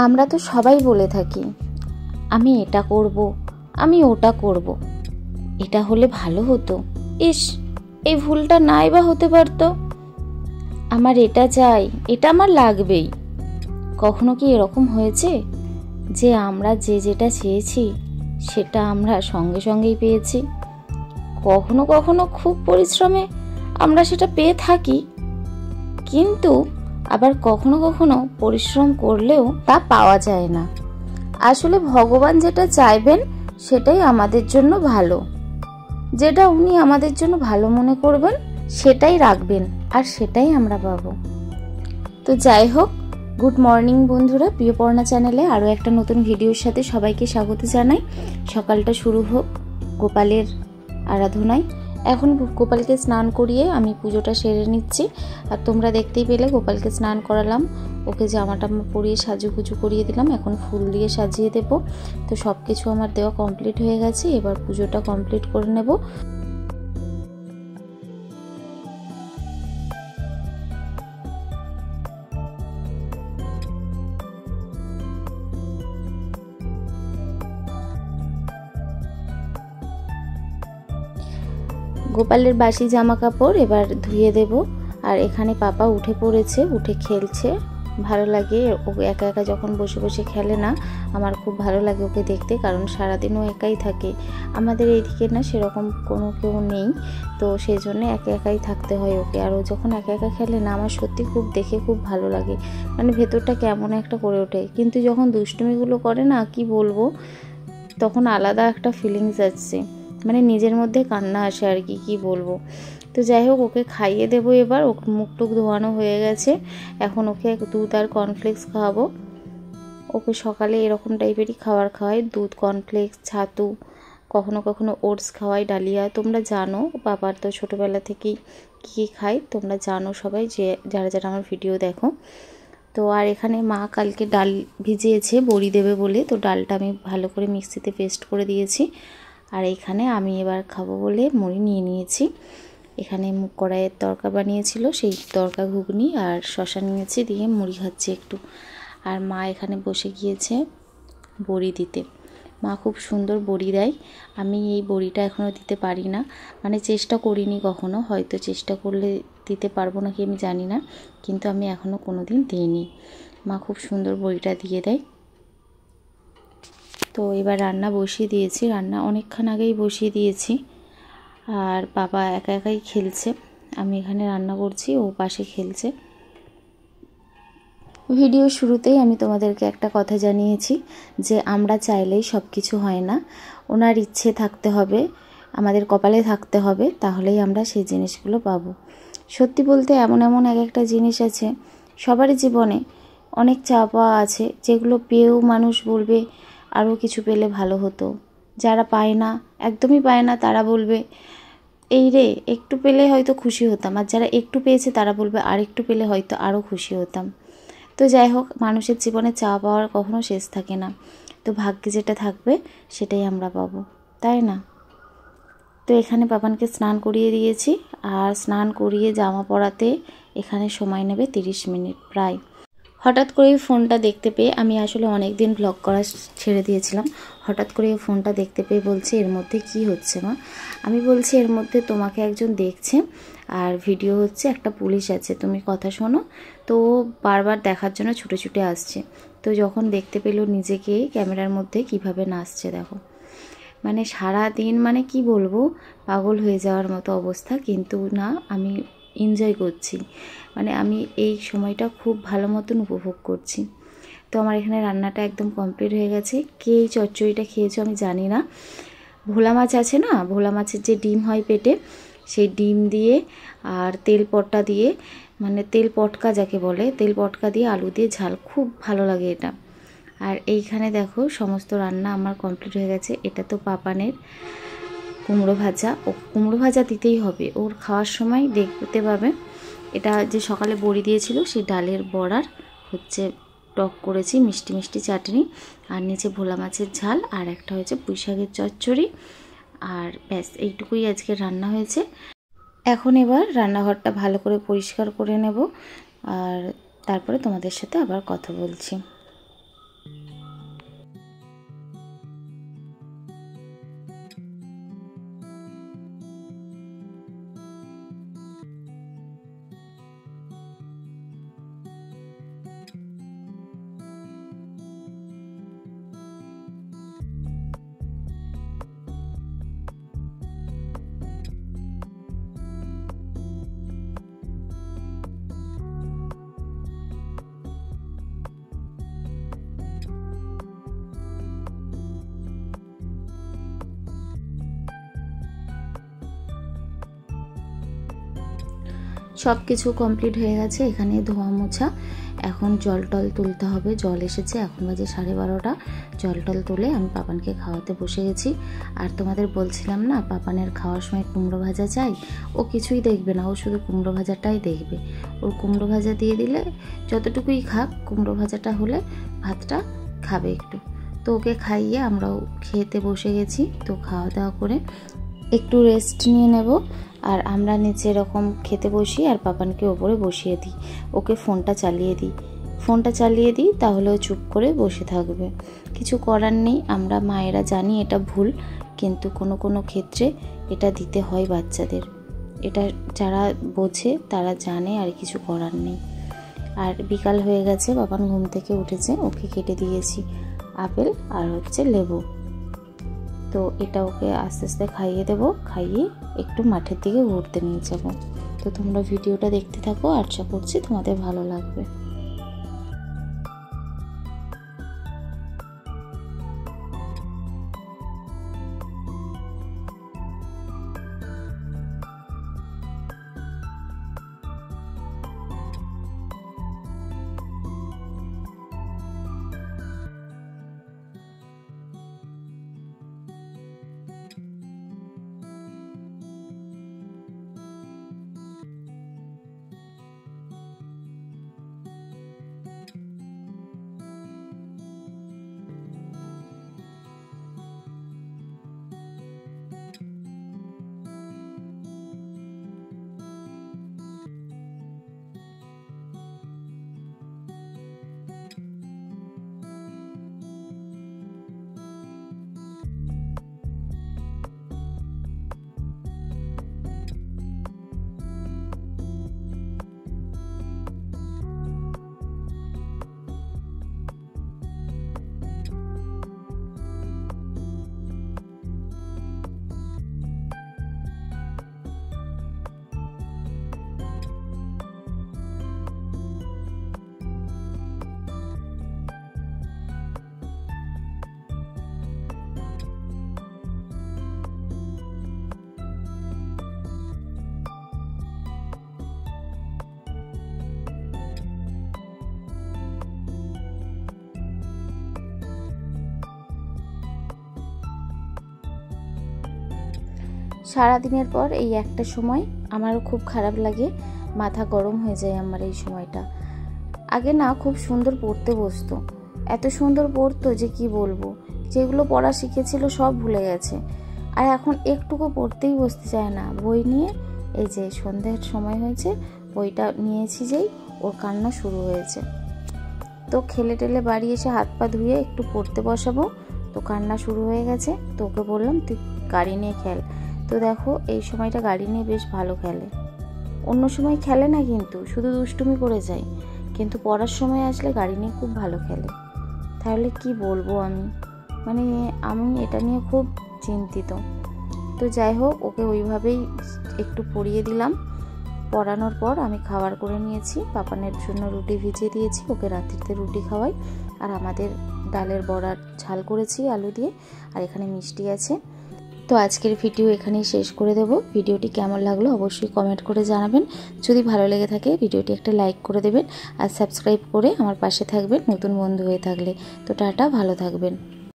আমরা তো সবাই বলে থাকি আমি এটা করব, আমি ওটা করব, এটা হলে ভালো হতো, ইস এই ভুলটা নাই বা হতে পারতো, আমার এটা চাই, এটা আমার লাগবেই। কখনো কি এরকম হয়েছে যে আমরা যেটা চেয়েছি সেটা আমরা সঙ্গে সঙ্গেই পেয়েছি? কখনো কখনো খুব পরিশ্রমে আমরা সেটা পেয়ে থাকি, কিন্তু আবার কখনো কখনো পরিশ্রম করলেও তা পাওয়া যায় না। আসলে ভগবান যেটা চাইবেন সেটাই আমাদের জন্য ভালো, যেটা উনি আমাদের জন্য ভালো মনে করবেন সেটাই রাখবেন, আর সেটাই আমরা পাবো। তো যাই হোক, গুড মর্নিং বন্ধুরা, প্রিয়পর্ণা চ্যানেলে আরও একটা নতুন ভিডিওর সাথে সবাইকে স্বাগত জানাই। সকালটা শুরু হোক গোপালের আরাধনায়। এখন গোপালকে স্নান করিয়ে আমি পুজোটা সেরে নিচ্ছি। আর তোমরা দেখতেই পেলে গোপালকে স্নান করালাম, ওকে জামাটা পরিয়ে সাজুগুজু করিয়ে দিলাম, এখন ফুল দিয়ে সাজিয়ে দেব। তো সব কিছু আমার দেওয়া কমপ্লিট হয়ে গেছে, এবার পুজোটা কমপ্লিট করে নেব। গোপালের বাসি জামা কাপড় এবার ধুয়ে দেব। আর এখানে পাপা উঠে পড়েছে, উঠে খেলছে, ভালো লাগে। ও একা একা যখন বসে বসে খেলে না, আমার খুব ভালো লাগে ওকে দেখতে, কারণ সারাদিনও একাই থাকে। আমাদের এইদিকে না সেরকম কোনো কেউ নেই, তো সেই জন্য একা একাই থাকতে হয় ওকে। আর ও যখন একা একা খেলে না, আমার সত্যি খুব দেখে খুব ভালো লাগে, মানে ভেতরটা কেমন একটা করে ওঠে। কিন্তু যখন দুষ্টুমিগুলো করে না, কি বলবো, তখন আলাদা একটা ফিলিংস আসছে, মানে নিজের মধ্যে কান্না আসে আর কি বলবো। তো যাই হোক, ওকে খাইয়ে দেবো এবার। ওকে মুখ টুক ধোয়ানো হয়ে গেছে, এখন ওকে দুধ আর কর্নফ্লেক্স খাওয়াবো। ওকে সকালে এরকম টাইপেরই খাবার খাওয়াই, দুধ, কর্নফ্লেক্স, ছাতু, কখনো কখনো ওটস খাওয়াই, ডালিয়া। তোমরা জানো বাবার তো ছোটোবেলা থেকেই কী খাই, তোমরা জানো সবাই, যে যারা যারা আমার ভিডিও দেখো। তো আর এখানে মা কালকে ডাল ভিজিয়েছে বড়ি দেবে বলে, তো ডালটা আমি ভালো করে মিক্সিতে পেস্ট করে দিয়েছি। আর এখানে আমি এবার খাবো বলে মুড়ি নিয়ে নিয়েছি। এখানে মুগ কড়াইয়ের তরকা বানিয়েছিল, সেই তরকা ঘুগনি আর শশা নিয়েছি, দিয়ে মুড়ি খাচ্ছি একটু। আর মা এখানে বসে গিয়েছে বড়ি দিতে। মা খুব সুন্দর বড়ি দেয়, আমি এই বড়িটা এখনও দিতে পারি না, মানে চেষ্টা করিনি কখনো, হয়তো চেষ্টা করলে দিতে পারবো নাকি আমি জানি না, কিন্তু আমি এখনও কোনো দিন দিইনি। মা খুব সুন্দর বড়িটা দিয়ে দেয়। তো এবার রান্না বসিয়ে দিয়েছি, রান্না অনেকক্ষণ আগেই বসিয়ে দিয়েছি। আর বাবা একা একাই খেলছে, আমি এখানে রান্না করছি, ও পাশে খেলছে। ভিডিও শুরুতেই আমি তোমাদেরকে একটা কথা জানিয়েছি যে আমরা চাইলেই সব কিছু হয় না, ওনার ইচ্ছে থাকতে হবে, আমাদের কপালে থাকতে হবে, তাহলেই আমরা সেই জিনিসগুলো পাবো। সত্যি বলতে এমন এমন এক একটা জিনিস আছে সবারই জীবনে, অনেক চাওয়া পাওয়া আছে, যেগুলো পেয়েও মানুষ বলবে আরও কিছু পেলে ভালো হতো। যারা পায় না, একদমই পায় না, তারা বলবে এই রে একটু পেলে হয়তো খুশি হতাম, আর যারা একটু পেয়েছে তারা বলবে আর একটু পেলে হয়তো আরও খুশি হতাম। তো যাই হোক, মানুষের জীবনে চাওয়া পাওয়ার কখনো শেষ থাকে না, তো ভাগ্যে যেটা থাকবে সেটাই আমরা পাবো, তাই না? তো এখানে পাপানকে স্নান করিয়ে দিয়েছি, আর স্নান করিয়ে জামা পরাতে এখানে সময় নেবে 30 মিনিট প্রায়। হঠাৎ করে ফোনটা দেখতে পেয়ে, আমি আসলে অনেক দিন ব্লগ করা ছেড়ে দিয়েছিলাম, হঠাৎ করে ফোনটা দেখতে পেয়ে বলছে এর মধ্যে কি হচ্ছে মা? আমি বলছি এর মধ্যে তোমাকে একজন দেখছে, আর ভিডিও হচ্ছে, একটা পুলিশ আছে, তুমি কথা শোনো। তো বারবার দেখার জন্য ছুটে ছুটে আসছে। তো যখন দেখতে পেলো নিজেকে ক্যামেরার মধ্যে কিভাবে নাচছে দেখো, মানে সারা দিন মানে কি বলবো, পাগল হয়ে যাওয়ার মতো অবস্থা। কিন্তু না, আমি এনজয় করছি, মানে আমি এই সময়টা খুব ভালো মতন উপভোগ করছি। তো আমার এখানে রান্নাটা একদম কমপ্লিট হয়ে গেছে। কে এই চচ্চড়িটা খেয়েছো আমি জানি না। ভোলা মাছ আছে না, ভোলা মাছের যে ডিম হয় পেটে, সেই ডিম দিয়ে আর তেল পটকা দিয়ে, মানে তেল পটকা যাকে বলে, তেল পটকা দিয়ে আলু দিয়ে ঝাল, খুব ভালো লাগে এটা। আর এইখানে দেখো সমস্ত রান্না আমার কমপ্লিট হয়ে গেছে। এটা তো পাপানের কুমড়ো ভাজা, ও কুমড়ো ভাজা দিতেই হবে, ওর খাওয়ার সময় দেখতে পাবে। এটা যে সকালে বড়ি দিয়েছিল সেই ডালের বড়ার হচ্ছে টক করেছি, মিষ্টি মিষ্টি চাটনি, আর নিচে ভোলা মাছের ঝাল, আর একটা হয়েছে পুঁই শাকের চচ্চড়ি। আর ব্যাস, এইটুকুই আজকে রান্না হয়েছে। এখন এবার রান্নাঘরটা ভালো করে পরিষ্কার করে নেব, আর তারপরে তোমাদের সাথে আবার কথা বলছি। সব কিছু কমপ্লিট হয়ে গেছে। এখানে ধোয়া মোছা, এখন জল টল তুলতে হবে। জল এসেছে, এখন বাজে 12:30। জল টল তুলে আমি পাপানকে খাওয়াতে বসে গেছি। আর তোমাদের বলছিলাম না, পাপানের খাওয়ার সময় কুমড়ো ভাজা চাই। ও কিছুই দেখবে না, ও শুধু কুমড়ো ভাজাটাই দেখবে। ওর কুমড়ো ভাজা দিয়ে দিলে যতটুকুই খাক, কুমড়ো ভাজাটা হলে ভাতটা খাবে একটু। তো ওকে খাইয়ে আমরাও খেতে বসে গেছি। তো খাওয়া দাওয়া করে একটু রেস্ট নিয়ে নেব। আর আমরা নিচে এরকম খেতে বসি আর পাপানকে ওপরে বসিয়ে দিই, ওকে ফোনটা চালিয়ে দিই, তাহলে ও চুপ করে বসে থাকবে। কিছু করার নেই, আমরা মায়েরা জানি এটা ভুল, কিন্তু কোনো কোনো ক্ষেত্রে এটা দিতে হয় বাচ্চাদের। এটা যারা বোঝে তারা জানে, আর কিছু করার নেই। আর বিকাল হয়ে গেছে, পাপান ঘুম থেকে উঠেছে, ওকে কেটে দিয়েছি আপেল আর লেবু। তো এটা ওকে আস্তে আস্তে খাইয়ে দেবো, খাইয়ে একটু মাঠের দিকে ঘুরতে নিয়ে যাব। তো তোমরা ভিডিওটা দেখতে থাকো, আশা করছি তোমাদের ভালো লাগবে। সারাদিনের পর এই একটা সময় আমারও খুব খারাপ লাগে, মাথা গরম হয়ে যায় আমার এই সময়টা। আগে না খুব সুন্দর পড়তে বসতো, এত সুন্দর পড়তো যে কি বলবো, যেগুলো পড়া শিখেছিল সব ভুলে গেছে। আর এখন একটুকু পড়তেই বসতে চায় না। বই নিয়ে এই যে সন্ধ্যার সময় হয়েছে, বইটা নিয়েছি যেই ওর কান্না শুরু হয়েছে। তো খেলে টেলে বাড়ি এসে হাত পা ধুয়ে একটু পড়তে বসাবো, তো কান্না শুরু হয়ে গেছে। তো ওকে বললাম তুই গাড়ি নিয়ে খেল। তো দেখো এই সময়টা গাড়ি নিয়ে বেশ ভালো খেলে। অন্য সময় খেলে না, কিন্তু শুধু দুষ্টুমি করে যায়, কিন্তু পড়ার সময় আসলে গাড়ি নিয়ে খুব ভালো খেলে। তাহলে কি বলবো আমি এটা নিয়ে খুব চিন্তিত। তো যাই হোক, ওকে ওইভাবেই একটু পড়িয়ে দিলাম। পড়ানোর পর আমি খাবার করে নিয়েছি, পাপানের জন্য রুটি ভিজিয়ে দিয়েছি, ওকে রাত্রিতে রুটি খাওয়াই। আর আমাদের ডালের বড়ার ঝাল করেছি আলু দিয়ে, আর এখানে মিষ্টি আছে। তো আজকের ভিডিও এখানেই শেষ করে দেব। ভিডিওটি কেমন লাগলো অবশ্যই কমেন্ট করে জানাবেন। যদি ভালো লেগে থাকে ভিডিওটি একটা লাইক করে দেবেন, আর সাবস্ক্রাইব করে আমার পাশে থাকবেন নতুন বন্ধু হয়ে থাকলে। তো টাটা, ভালো থাকবেন।